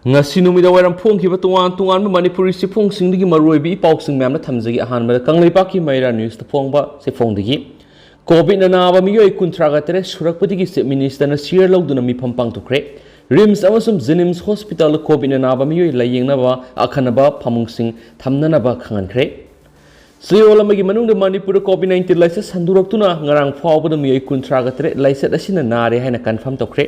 ngasi numida wairam phongkhiba tungan manipuri si phongsingdigi maroibi pausing memna thamjagi ahanmada kangleipaki maira news ta phongba se phongdigi covid na naba miyoi kuntraga tere surakpadigi se minister na share logduna mi phampang tukre rims amasum jenims hospital covid na naba miyoi layengna akhanaba phamungsing thamnanaba khangankre Siyolamagi manungda manipur covid-19 laisa sanduroktuna ngarang phawbada miyoi kuntraga tere laisa asina nare haina confirm tokre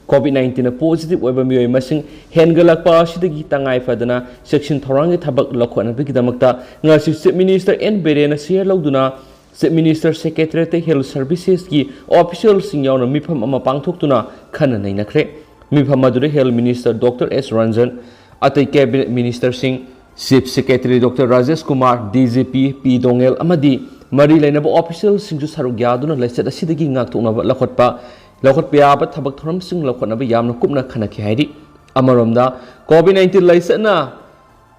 COVID-19 na positive oiba miyoi masing hengalakpa asidagi tangai fadana section thorangi thabak lakhona bigidamakta ngasi chief minister N Berena share logduna chief minister secretary health services ki official sing yauna mifam ama pangthoktuna khana nainakre mifam madure health minister Dr. S Ranjan atai cabinet minister sing Chief Secretary Dr. Rajesh Kumar DGP P Dongel amadi mari lainaba official singju saruk yaduna laisat asidagi ngakthoknaba lakhotpa yaba thabak thoram sing lakhotnaba yamna kupna khanaki haidi amaromda COVID-19 laisana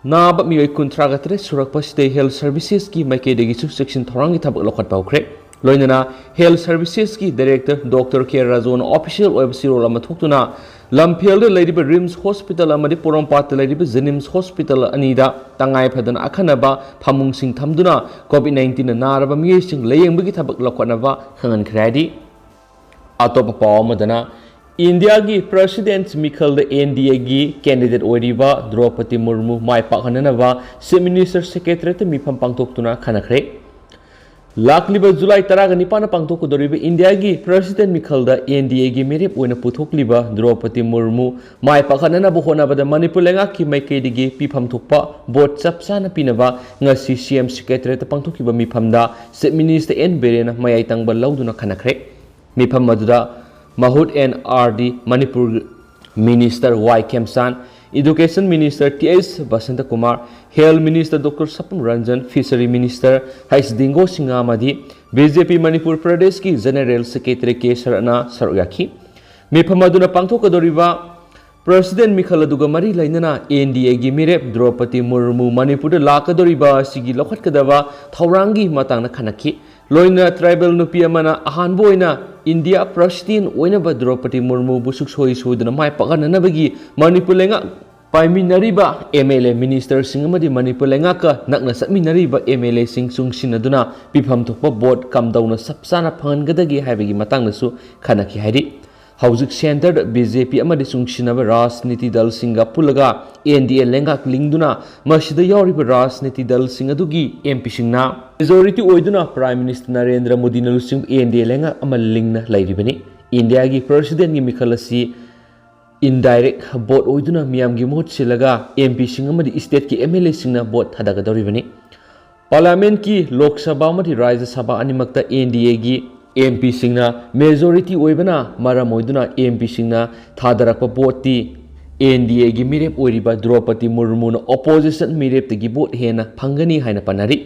naba miyoi kuntraga tere surakpa state health services ki maikedagi section thorangi thabak lakhotpa ukre loinana health services ki director Dr. K Rajon official website lama thoktuna Lamphel Ladiba Rims Hospital amadi Porompat Ladiba Jenims Hospital anida tangai phadana akhanaba phamung sing thamduna COVID-19 na naraba miyoi sing layengbugi thabak lakhotnaba khangan khradi atopa pawamadana India gi president Mikhal the NDA gi candidate oiriba Draupadi Murmu mai pakhananaba chief minister secretary te mifam pangtoktuna khanakhre Lakliba July taraga nipana pangtokudoriba India gi president Mikhal the NDA gi merep oina puthokliba Draupadi Murmu mai pakhananaba honabada Manipur lenga ki maikeidigi pifam thokpa bot chapchana pinaba ngasi CM secretary te pangthokiba mifamda chief minister N Berena mayai tangba lauduna khanakhre mifam maduda Mahut NRD Manipur Minister Y Kemsan Education Minister T.S. Basanta Kumar Health Minister Dr. Sapam Ranjan Fishery Minister Hais Dingo Singamadi BJP Manipur Pradesh ki General Secretary K. Sarana Saryaki Mipamaduna Pangtokadoriba President Mikhal aduga mari lainana NDA gi mirep Draupadi Murmu Manipur lakadoriba sigi lokhatkadaba thaurangi matangna khanaki loina tribal nupi amana ahanbo oina India Prastin oina ba Draupadi Murmu busuk soi soiduna mai pagananabagi Manipur lenga paiminariba MLA minister singamadi Manipur lenga ka nakna satminariba MLA sing sungsinaduna pifam thokpa board kamdauna sapsana phangadagi haibagi matangnasu khanaki hairi Housing Center BJP amadi sungsinaba Rajniti Dal Singa Pulaga NDA lenga lingduna masida yauriba Rajniti Dal Singadugi MP singna majority oiduna Prime Minister Narendra Modi na lusing NDA lenga ama lingna lairibani India gi president gi mikhalasi indirect vote oiduna miyam gi mohut silaga MP singamadi state ki MLA singna vote thadaga doribani Parliament ki Lok Sabha amadi Rajya Sabha animakta NDA gi MP singna majority oibana maram oiduna MP singna thadarakpa boti NDA gi mirep oiriba Draupadi Murmu na opposition mirep tegi bot hena phangani haina panari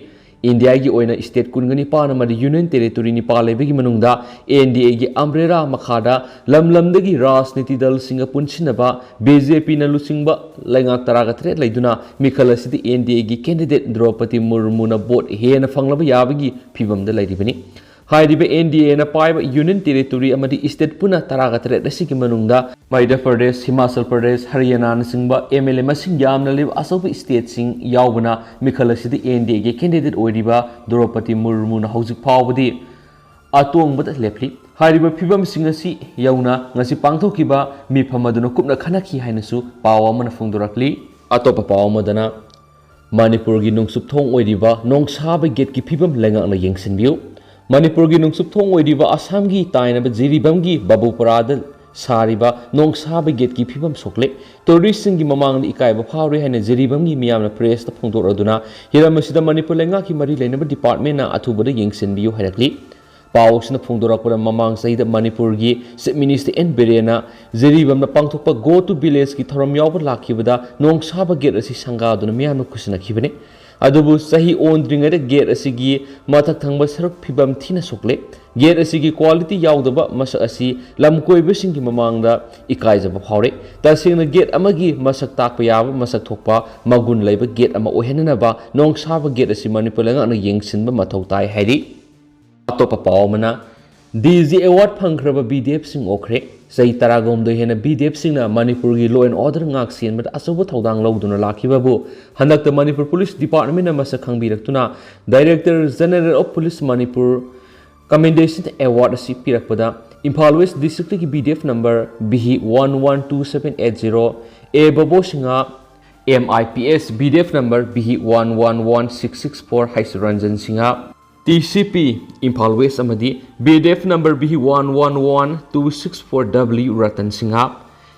India gi oina state kungani pana mari union territory ni palebegi manungda NDA gi umbrella makhada lamlamdagi Rajniti Dal singa punsinaba BJP na lusingba laingak taraga thre laiduna mikhalasidi NDA gi candidate Draupadi Murmu na bot hena phanglaba yabagi phibamda lairibani Hairiba NDA na paiba union territory amadi state puna taraga thre rasiki manungda Madhya Pradesh Himachal Pradesh Haryana na singba MLA masing yamna lib asoba state sing yaubana mikhalasidi NDA ge candidate oiriba Draupadi Murmu na hojik phawbadi atongba lepli hairiba phibam singasi yauna ngasi pangthokiba miphamaduna kupna khanaki hainasu pawa mana phongdorakli atopa pawa madana Manipur gi nungsup thong oiriba nongsaba gate ki phibam lenga na yengsinbiu Manipur gi nungsup thong oiriba Assam gi tainaba Jiribam gi Babupara sariba nongsaba gate ki phibam sokle tourist sing gi mamang ni ikaiba phawre haina Jiribam gi miyamna press ta phongdoraduna hiramasida Manipur lenga ki mari lainaba department na athubada yengsinbiu hairakli Pawsna phongdorakpura mamang saida Manipur gi chief minister N Berena Jiribam na pangthokpa go to village ki thoram yawba lakhibada nongsaba gate asi sangaduna miyamna kusina khibane adubu sahi ondringada gate asigi mathak thangba saruk phibam thina sokle gate asigi quality yaudaba masak asi lamkoiba singi mamangda ikaijaba phawre tasingna gate amagi masak takpa yaba masak thokpa magun leiba gate ama ohenanaba nongsaba gate asi Manipur lenga na yengsinba mathau tai hairi atopa pawmana DG Award Pankraba BDF Sing Okre, Say Taragom de Hena BDF Singna, Manipuri Law and Order Ngaxian, but Asobo Taudang Lauduna Lakibabu, Handak the Manipur Police Department Masakang Biratuna, Director General of Police Manipur, Commendation Award Pirakpada, Impal West District BDF number BH 112780, A Babo Singa, MIPS BDF number BH 111664, Haisaranjan Singa. TCP Impal West Amadi BDF number BH 111264W Ratan Singha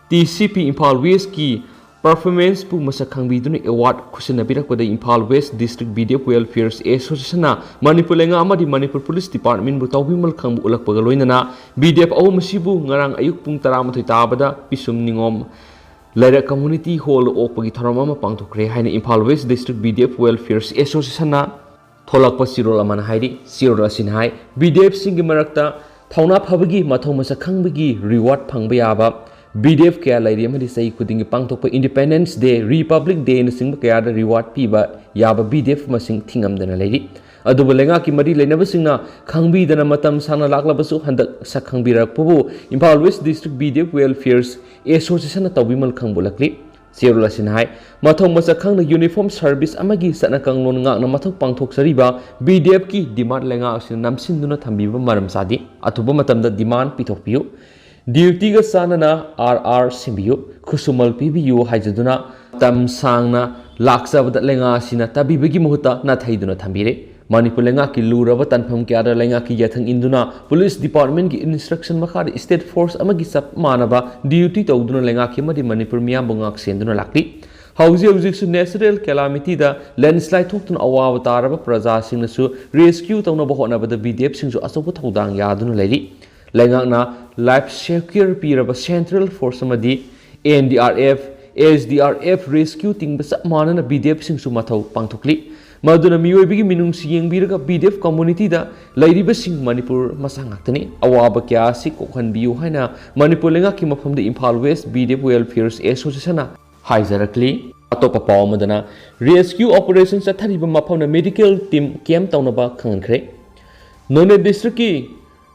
TCP Impal West ki performance pu masakang biduni award kusina birak pada Impal West District BDF Welfare Association na Manipur lenga amadi Manipur Police Department bu tawbimal khang bu ulak pagaloina na BDF aw masibu ngarang ayuk pung 13 tabada pisum ningom Lera Community Hall okpagi tharama pangthokre haina Impal West District BDF Welfare Association na Tholakpa Sirol Amana Haidi, Sirol Asinhai, BDF Singi Marakta, Tauna Pabagi, Matomasa Kangbagi, Reward Pangbayaba, BDF Kaya Lady Amadi Say Kuding Pangtopa Independence Day, Republic Day in the Sing Kaya Reward Piba, Yaba BDF Masing Tingam than a lady. Adubalenga Kimadi Lenava Singna, Kangbi than a Matam Sana Laklabasu, Handak Sakangbirak Pubu, Impal West District BDF Welfare's Association at Tawimal Kambulakli. Sirul Asinhai, Mathong Masakang the Uniform Service Amagi Sanakang Longa Namatok Pangtok Sariba, BDF ki demand lenga asin namsinduna thambiba maram sadi, atuba matamda demand pitokpiu, duty ga sanana RR Simbiu, Kusumal PBU Hajaduna, Tam Sangna, Laksavada lenga asina tabibigi muhuta nathaiduna thambire. Manipur lenga ki luraba tanpham kyara lenga ki yathang induna police department ki instruction makhari state force amagi sap manaba duty tawduna lenga ki madi Manipur miyam bungak senduna lakli hauji su natural calamity da landslide thoktun awawa taraba praja singna su rescue tawna bahona bada BDF singsu asobu thodang yaduna leli lenga na life secure piraba central force amadi NDRF SDRF rescue ting basa manana BDF singsu mathau pangthokli Maduna Miyobi Minung Sing Birga BDF community da Lady Sing Manipur Masangatani, Awaba Kiasi, Kohan Biu Haina, Manipur Lenga Kim from the Impal West BDF Welfare Association. Haizarakli, Atopa Paumadana, rescue operations at Tariba Mapona medical team came Taunaba Kankre. None district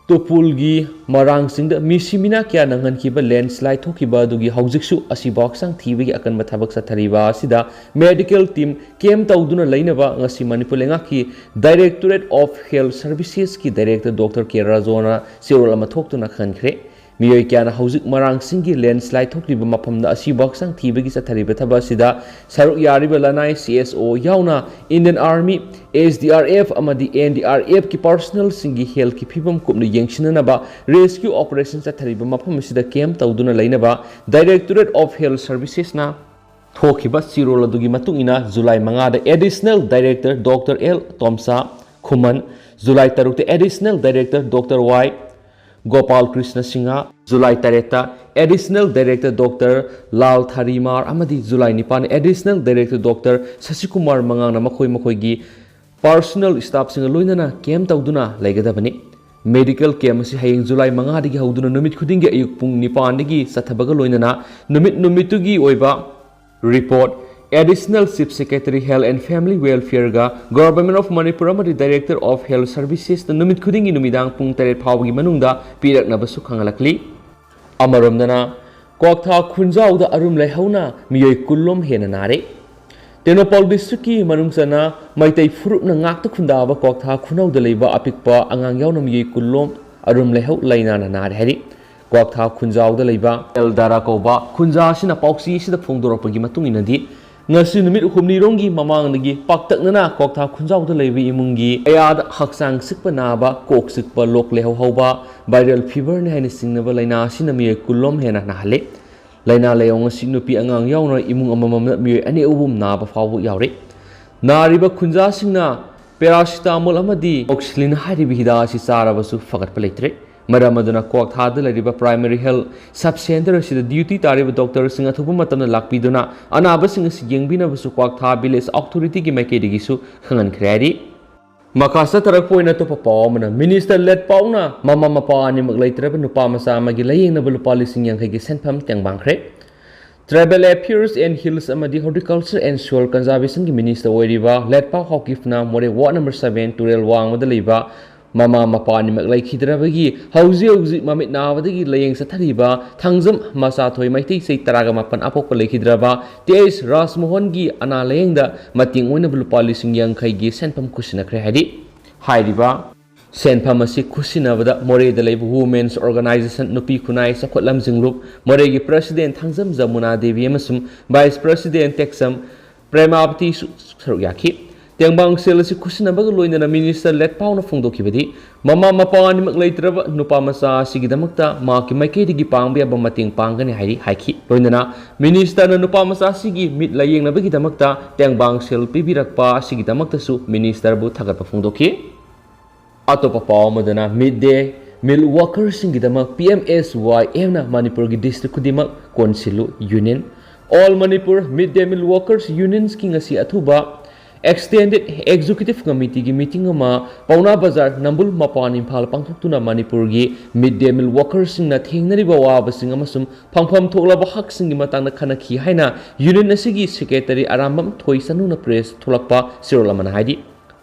Topulgi, Marang Sing the Mishimina Kia Nangan Kiba landslide Tokiba Dugi Hausixu Asiboxang TV akan Matabak Satariba Sida medical team came Tauduna Lainaba Ngasi Manipulengaki Directorate of Health Services ki Director Dr. Kerazona Sirolama Toktuna Kankre Miyoy Kiana Hausik Marang Singi landslide Tokriba Mapamda Asiboxang TV Satariba Tabasida Saruk Yariba Lanai CSO Yauna Indian Army SDRF amadi NDRF ki personal singi health ki phibam kumni yengshinanaba rescue operations at thariba mafam sida camp tawduna lainaba Directorate of Health Services na thokiba sirol adugi matung ina July 5 da additional director Dr. L Tomsa Khuman July 3 da additional director Dr. Y Gopal Krishna Singha July 3 additional director Dr. Lal Tharimar amadi July 9 additional director Dr. Sasikumar Mangana makoi gi personal staff singa loinana kem tawduna laigadabani medical kem si hayeng July 5 digi hauduna numit khudingi ayuk pung 9 digi sathabaga loinana numitugi oiba report additional chief secretary health and family welfare ga government of Manipur amadi director of health services the numit khudingi numidang pung 3 phawgi manungda pirakna basu khangalakli amaromdana koktha khunjau da arum lehauna miyoi kullom hena nare Tenopal district ki manungsana maitai furuk na ngak ta khundaba koktha khunau da leiba apikpa angang yaw nam ye kullom arum lehau laina na nar heri koktha khunjau da leiba eldara koba khunja sina pauksi sida phongdorapagi matung inadi ngasi numit humni rongi mamang nagi paktaknana koktha khunjau da leibi imungi ayad haksang sikpa naba kok sikpa lok lehau hauba viral fever ne haini singnaba laina sina me kullom hena na hale Laina Leong Sinupi Angang Yauna Imung Amam Mu Ani Ubum Naba Fawu Yauri Nariba Kunja Singna Paracetamol Amadi Oxlin Hadibida Sisara Basu Fagat Paletre Madamaduna Kok Hadla Riba Primary Health Subcenter the duty Tariba Doctor Singatubumatan Lakpiduna Anabasing Yangbina Basu Kwak Tabiles Authority Gimakedigisu Hangan Kredi Makasa tarakpoina to papawamana Minister led pauna mama mapa ni maglaitreba nupa masama gi laying na balu policing yang kay senpam tiang bangkre Tribal Affairs and Hills amadi Horticulture and Soil Conservation gi Minister oiriba led pa hokifna more ward number 7 Turel Wang madaliba mama mapanimak laikhidrabagi hauzi mamit nawadagi layeng sathariba thangjam masa thoi maiti sei taraga mapan apok laikhidraba ts rasmohon gi ana layengda mating oina lupa lising yangkhai gi senpam kusinakre hairiba senpam asi kusinabada more da laibu women's organization nupi kunai sakotlam jinglup more gi president thangjam jamuna devi amasum vice president texam premabti saruyaki Tiangbang sel si kusina baga loina na minister let pauna fungdo kibadi mama mapani maglaitraba nupa masa sigidamakta ma ki maikei digi pangbiya ba mating panggani haiki loina na minister na nupa masa sigi mit layeng na bagi damakta tiangbang sel pibirakpa sigidamakta su minister bu thagat pa fungdo ki atopa paw madana midday meal workers singidamak PMSYM na Manipur gi district kudimak konsilu union all Manipur midday meal workers unions ki ngasi athuba Extended Executive Committee की meeting में पौना बाजार नंबुल मपान इम्फाल पांगथोक्तुना मणिपुर की midday meal workers सिंगना थेंगनरिबा वाबसिंग अमसुम फंगफम थोकलाबा हक सिंगी मतंगना खनखी हाइना यूनियन असिगी सेक्रेटरी आरामबम थोइसनुना प्रेस थोलकपा सिरोलमन हाइदी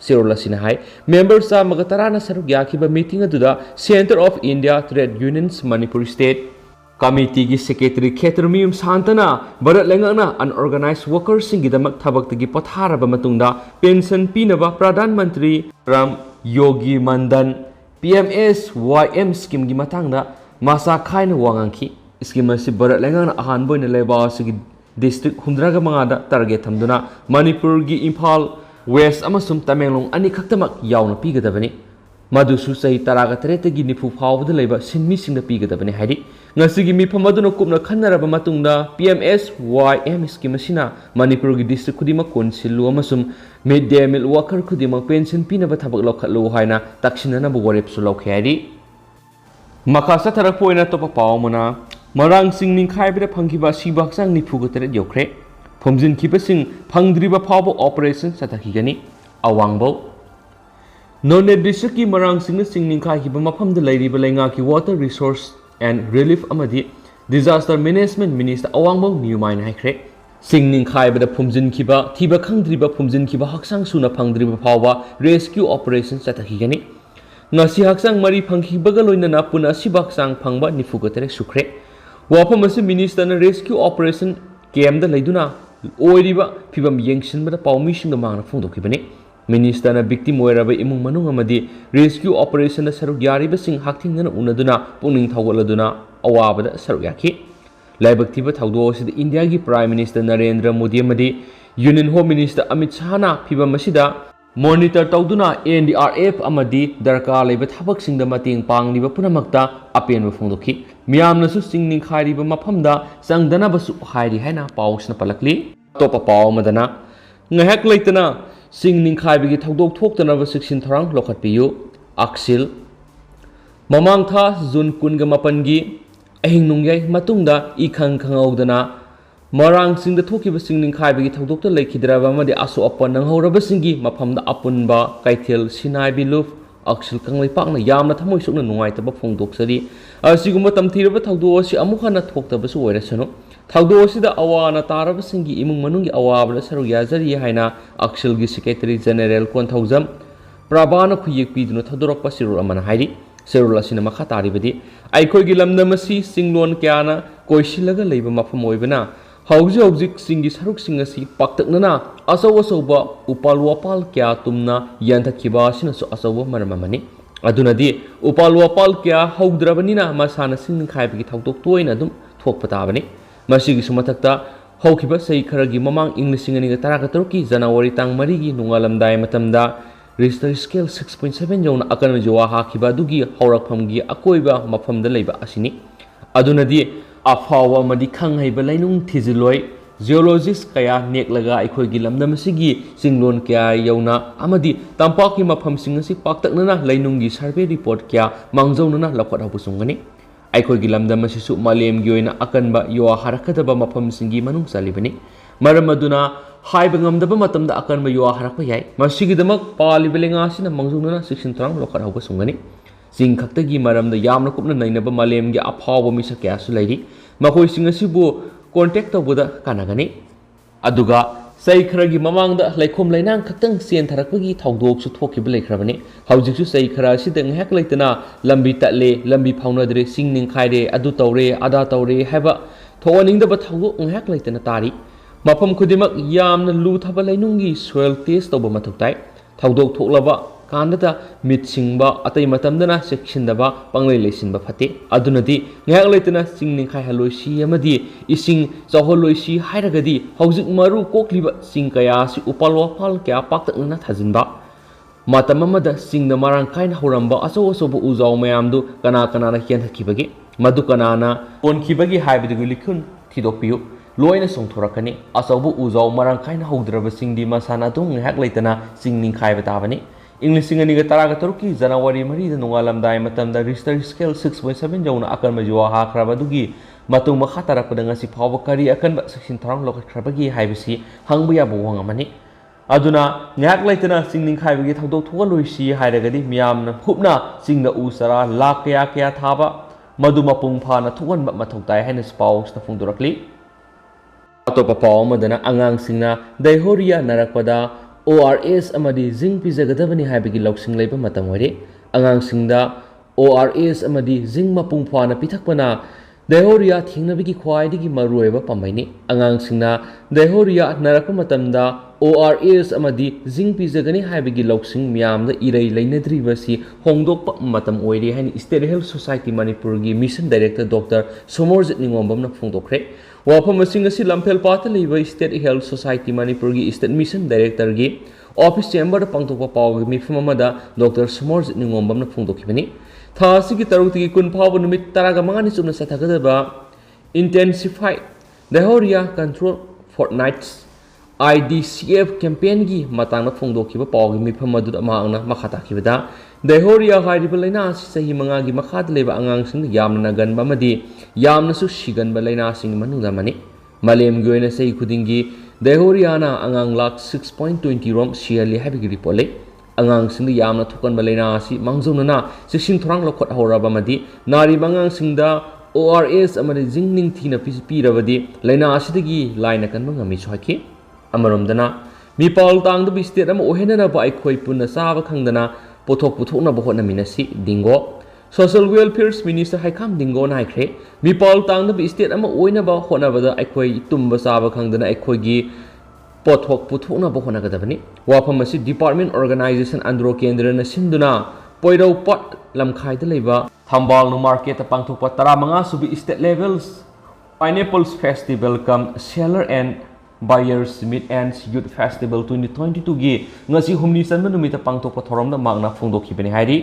सिरोलसिना हाइ मेंबर्स सा मगतराना सरुक याखिबा मीटिंग अदुदा Centre of India trade unions Manipur state Committee की Secretary Khetramium Santana Barat Lengana unorganized workers singidamak thabaktagi potharaba matungda pension pinaba Pradhan Mantri Ram Yogi Mandan PMSYM scheme gi matangda masa khaina wangangki scheme asi Barat Lengana ahan boina leba sigi district 100 da target thamduna Manipur gi Imphal West amasum Tamenglong ani khaktamak yauna pigadabani Madusu sahi taraga teretagi nifu phawda leba sinmi singda pigadabani haidi ngasigi mi phamaduna kupna khanaraba matungda PMSYM scheme asina Manipur gi district khudima konsilu amasum midday meal worker khudima pension pinaba thabak lokhatlu haina taksinana bu warep su lokhairi makasa tharak poina topa pawmuna marang sing ningkhaibira phangkiba sibak sang nifu gotere yokre phomjin khibasing phangdriba phawbo operation sathakigani awangbo Nonne district ki marang singna sing ningkhai hiba mafamda lairiba lainga ki water resource and relief amadi disaster management minister awangbo newmain haikre sing ningkhai bada phumjin khiba thiba khangdriba phumjin khiba haksang suna phangdriba phawba rescue operation sathakigani ngasi haksang mari phangkhibaga loina na puna sibak sang phangba nifugotere sukre wafam asi minister na rescue operation kem da leiduna oiriba phibam yengsinbada pawmi singa mangna phungdokibani Minister na victim oiraba imung manung amadi rescue operation na saruk yariba sing hakthingna unaduna puning thawgaladuna awabada saruk yaki laibaktiba thawdo sid India gi Prime Minister Narendra Modi amadi Union Home Minister Amit Shah na phiba masida monitor tawduna NDRF amadi darka laiba thabak singda mating pangliba punamakta apen phungdoki miyamna su singning khairiba maphamda sangdana basu hairi haina pawsna palakli topa paw madana ngahak leitana Sing ningkhaibi thawdok thoktanaba siksin tharang lokhatpiyu aksil mamang tha June 18 gi ahing nungyai matungda ikhang khangaudana marang singda thokiba sing ningkhaibi thawdokta laikhidraba amadi aso apon nanghoraba singi maphamda apunba kaithel sinai biluf aksil kanglai pakna yamna thamoi sukna nungaitaba phongdoksari asigumba tamthiraba thawdo asi amukhana thoktaba su oirasano Thawdo asida awana taraba singi imung manungi awabla saru yazari haina Akshil gi Secretary General Kon Thawjam Prabana khuyek piduna thadorakpa sirul amana hairi sirul asina makha taribadi aikhoi gi lamdamasi singlon kyana koisilaga leiba mafam oibana hauji singi saruk singasi paktaknana asawa upalwapal kya tumna yanthakhiba sina su asawa maramamani adunadi upalwapal kya haudrabanina masana sing khaibi thawdok toina dum thokpa tabani Masigi sumatakta haukiba sei kharagi mamang English ngani ga ki January tang mari gi nungalamdai matamda Richter scale 6.7 jona akan jowa hakiba dugi haurakpham gi akoiba mafamda leiba asini adunadi afawa madi khanghaiba lainung thiziloi geologist kaya neklaga aikhoi gi lamdam sigi singlon kya yauna amadi tampaki mafam singasi paktaknana lainung gi survey report kya mangjaunana lakhat hapusungani Aikoi gi lamdam asisu malem gi oina akanba yo harakadaba mafam singi manung salibani maram aduna haiba ngamdaba matamda akanba yo harakpa yai masigi damak palibelenga sina mangjungna 16 trang lokhat hauba sungani sing khakta gi maramda yamna kupna nainaba malem gi aphawa misa kya su lairi makoi sing asibu contact tawbuda kanagani aduga Say Kragi Mamang the Lakom Lainang Katang Sian Tarakagi Taudo to talk about Lake Rabani. How did you say Karashi then hack latena, Lambi Tatle, Lambi Poundre, singing Kaide, Adutaure, Adataure, Heva, Toning the Batau and hack latena Tari. Mapam Kudimak Yam Lutabalanungi, swell taste over Matutai, Taudo Tolava. Kandata mitsingba atay matamdana section daba panglailesin ba phate adunadi ngak leitana singning khai haloisi amadi ising chaholoisi hairagadi hauzik maru kokliba sing kaya si upalwa phal kya paktakna thajinba matam amada singna marang kaina horamba aso asobu uzau mayamdu kana na hian thakibagi madu kanana ponkhibagi haibidi likhun thidokpiu loina songthorakani asobu uzau marang kaina haudraba singdi masana dung ngak leitana singning khai batabani English singani taraga Turkey January Mari the Nungalamdai Matamda Richter scale 6.7 Jona Akan Majua Hakrabadugi Matung Makhatara Kudangasi Pavakari Akan section Tarang Loka Krabagi Hibisi Hangbuya Buangamani Aduna Nyak Laitana singing Hibigi Tado Tualuisi Haidagadi Miam Hupna sing the Usara Lakya Kya Taba Maduma Pumpana Tuan Matotai Hennes Paus the Fundurakli Atopa Pau Madana Angang Singna Dehoria Narakpada ORS amadi zing pizagadabani haibigi loksing leiba matam wari angang singda ORS amadi zing mapung phana pithakpana dehoria thingnabigi khwaidigi marueba pamaini angang singna dehoria narakpa matamda ORS amadi zing pizagani haibigi loksing miyamda irei leinadribasi hongdokpa matam oiri haini State Health Society Manipur gi Mission Director Dr. Somorjit Ningombamna phongdokre Wapam Singasi Lampel Pataliva State Health Society Manipur gi State Mission Director gi Office Chamber Pangtokpa Pau mi famamada Dr. Somorjit Ningombamna phongdokibani Thasi gi taruti kun phaw numit taraga mangani chumna sathagadaba intensified dehoria control fortnights IDCF campaign gi matangna phongdokiba pawgi mifam adu maangna makhata kibada dehoria hairiba laina sahi manga gi makhad leba angang sing yamna ganba madi yamna su shiganba laina sing manungda mani malem goina sei khudingi dehoria na angang lak 6.20 rom siali habigi repole angang sing yamna thukan balaina si mangjona na sising thorang lokhot horaba madi nari bangang singda ORS amadi jingning thina pi rabadi laina asidagi laina kan mangami chhoiki Amaramdana, Mipal Tang the Bistate am Ohenana by Koipuna Sava Kangdana, Potok Putuna Bohona Minasi, Dingo, Social Welfare Minister Haikam Dingo Unakhre, Mipal Tang the Bistate am Oinaba Honavada Akoi Tumba Sava Kangdana Akoigi, Potok Putuna Bohonagadavani, Wapamasi Department Organization Andro Kendra Sinduna, Poido Pot Lamkai the Leva, Hambal no Market Pangtu Pataramanga Subi State Levels, Pineapples Festival come Seller and Buyers Meet and Youth Festival 2022 gi ngasi humni sanma numita pangtokpa thoramna mangna phongdokhibani hairi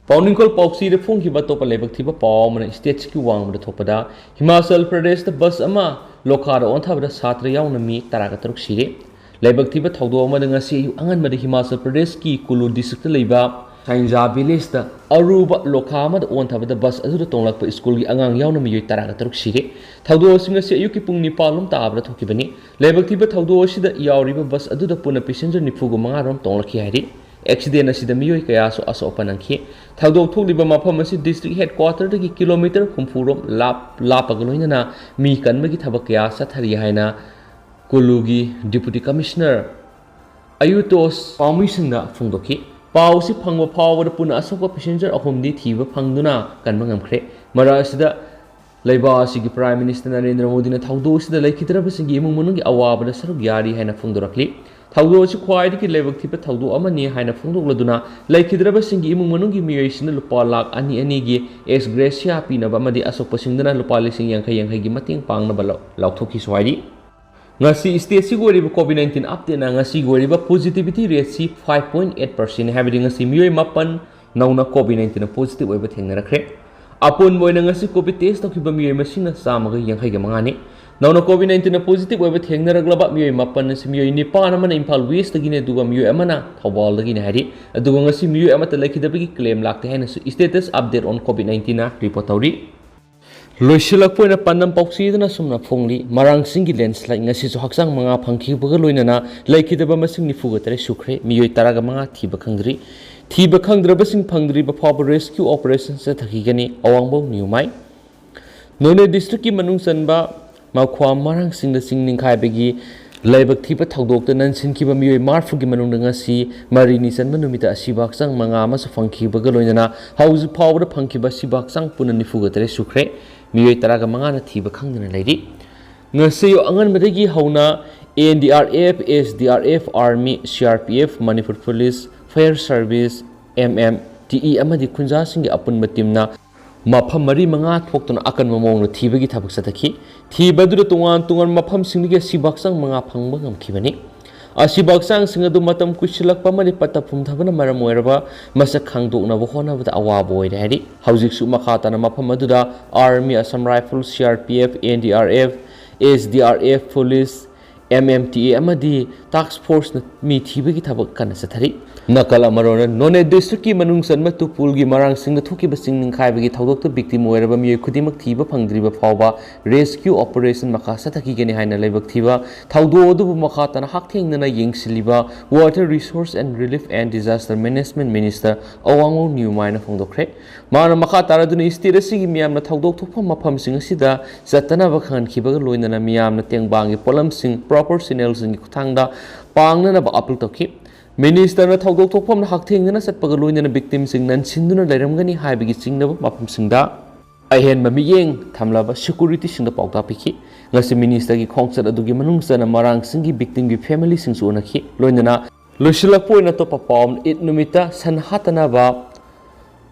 Pawningkol Pauksi de phongkiba topa lebak thiba paw mana stage ki wangmada thopada Himachal Pradesh da bus ama lokara onthabada satra yauna mi taraga taruk sire lebak thiba thawdo amada ngasi angan mada Himachal Pradesh ki Kulu district leba Sainja village da aruba lokama da onthabada bus adu tonglakpa school gi angang yauna mi taraga taruk sire thawdo singa se yuki pungni palum tabra thokibani lebak thiba thawdo sida yauriba bus adu da puna passenger nifugu manga rom tonglaki hairi accident asida miyoi kaya so aso panangki thawdo thokliba mafam asi district headquarter dagi kilometer khumfurom lapagaloina na mi kanmagi thabak kaya sathari haina Kulugi deputy commissioner Ayutos Pamisingna phongdoki Pausi phangwa phawada puna asoka passenger ahomdi thiba phangduna kanma ngamkhre mara asida Laiba asigi Prime Minister Narendra Modi na thawdo sida laikhidraba singi imung munungi awabada saruk yari haina phongdorakli thawdo si khwaidi ki lebak thipa thawdo amani haina phongdokladuna laikhidraba singi imung munungi miyoi sina lupa lak ani gi ex gracia pinaba amadi asok pasingdana lupa lising yankhai gi mating pangnaba laukthokhi swaidi ngasi state si goriba COVID-19 update na ngasi goriba positivity rate si 5.8% habidi ngasi miyoi mapan nauna COVID-19 na positive oiba thengnarakre Apun boy na ngasi COVID test tokiba miyoi masina samaga yankhai ga mangani nauna COVID-19 na positive oiba thengnaraglaba miyoi mapan na si miyoi nipa na mana Imphal West dagine duga miyoi amana Thawbal dagine hari aduga ngasi miyoi amata laikhidabagi claim lakte haina su status update on COVID-19 na report tawri Loisilakpoina pandam pausidana sumna phongli marang singi landslide ngasi so haksang manga phangkhibaga loinana laikhidaba masing nifuga tare sukre miyoi taraga manga thiba khangdri thiba khangdraba sing phangdri ba phob rescue operations sa thakigani awangbo niumai None district ki manung sanba makhwa marang sing da sing ningkhai begi Laibak thiba thawdokta nansinkiba miyoi marfugi manungda ngasi marini sanma numita asibakchang manga amasu phangkibaga loinana hauji phawda phangkiba sibakchang puna nifuga tere sukre miyoi taraga manga na thiba khangdana lairi ngasi yo angan madagi hauna NDRF, SDRF, Army, CRPF, Manipur Police, Fire Service, MMTE amadi khunja singi apun batimna mafam mari manga thokton akan mamong thibagi thabak sathaki thibadu tungan mafam singi sibaksang manga phangba ngamkhibani asibaksang singadu matam kusilak pamani Patha Pumthabana maram oiraba masak khangdokna bo honabada awaba oire hari haujik su makhatana mafam aduda Army, Assam Rifles, CRPF, NDRF, SDRF, Police, MMTE amadi task force na mi thibagi thabak kana sathari nakala marona none district ki manung sanma tupul gi marang sing thoki basing ning khai bagi thodok to victim oiraba mi khudimak thiba phangdriba phawba rescue operation makha sathaki geni haina leibak thiba thawdo du makha tan hak thengna na yengsiliba water resource and relief and disaster management minister awango new mine phongdokre mana makha taraduna state asigi miyam na thawdok thokpham mafam sing asida satana ba khan khibaga loina na miyam na tengbang gi polam sing proper signal sing thangda pangna na ba apul tokhi Minister na thawdok thokpham na haktheng na satpaga loina na victim sing nan sinduna lairamgani haibagi singnaba mafam singda ahen ma miyeng thamlaba security singda pawta pikhi ngasi minister gi khongsat adugi manungsana marang singi victim gi family sing su nakhi loina na losilak poina to papam it numita sanhatana ba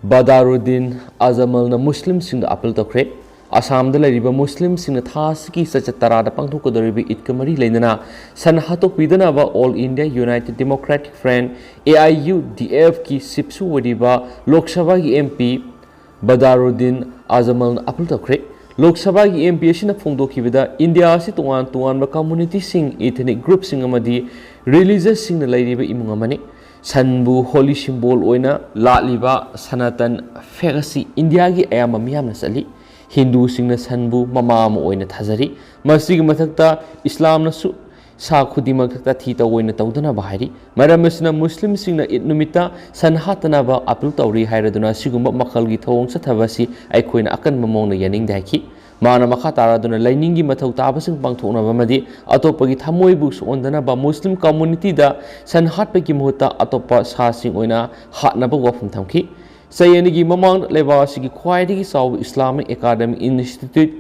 Badaruddin Azamal na Muslim singda apil tokre Assam da lariba Muslim singna thasiki sachatara da pangthok doribi itkamari leinana san hatok pidana ba All India United Democratic Front AIUDF ki sipsu wadiba Lok Sabha gi MP Badaruddin Azamal apil tokre Lok Sabha gi MP asina phongdokhibida India si tungan ba community sing ethnic group sing amadi religious sing na lariba imung amani sanbu holy symbol oina laliba sanatan fegasi India gi ayama miyam na sali Hindu singna sanbu mama mo oina thazari masigi mathakta Islam na su sa khudimak thakta thita oina tawdana bahari maramasna Muslim singna itnumita sanhatana ba apil tawri hairaduna sigumba makhal gi thawong sathabasi aikhoina akan mamong na yaning daiki mana makha taraduna lainingi mathau tabasing pangthokna bamadi atopagi thamoi bu sondana ba Muslim community da sanhatpagi muhutta atopa sa sing oina hatna ba wafum thamki Sayanigi mamang lebasigi khwaidigi saw Islamic Academic Institute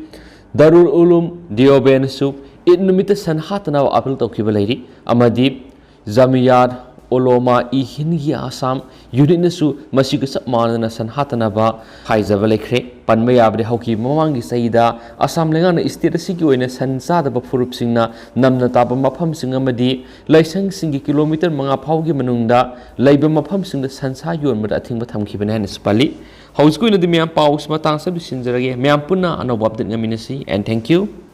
Darul Ulum Dioben Sup itnumita sanhatana apil tokibalairi amadi Zamiyad Oloma ihingi Assam unitnasu masiga sapmanana sanhatana ba haijaba lekre panmayabde hauki mamangi saida Assam lengana state asigi oina sansada ba furup singna namna taba mafam singa madi laisang singi kilometer manga phawgi manungda laiba mafam singda sansa yonmada athingba thamkhibane hana spali hausku ina di miam paus matang sabu sinjarage miam punna anobabdet ngaminasi and thank you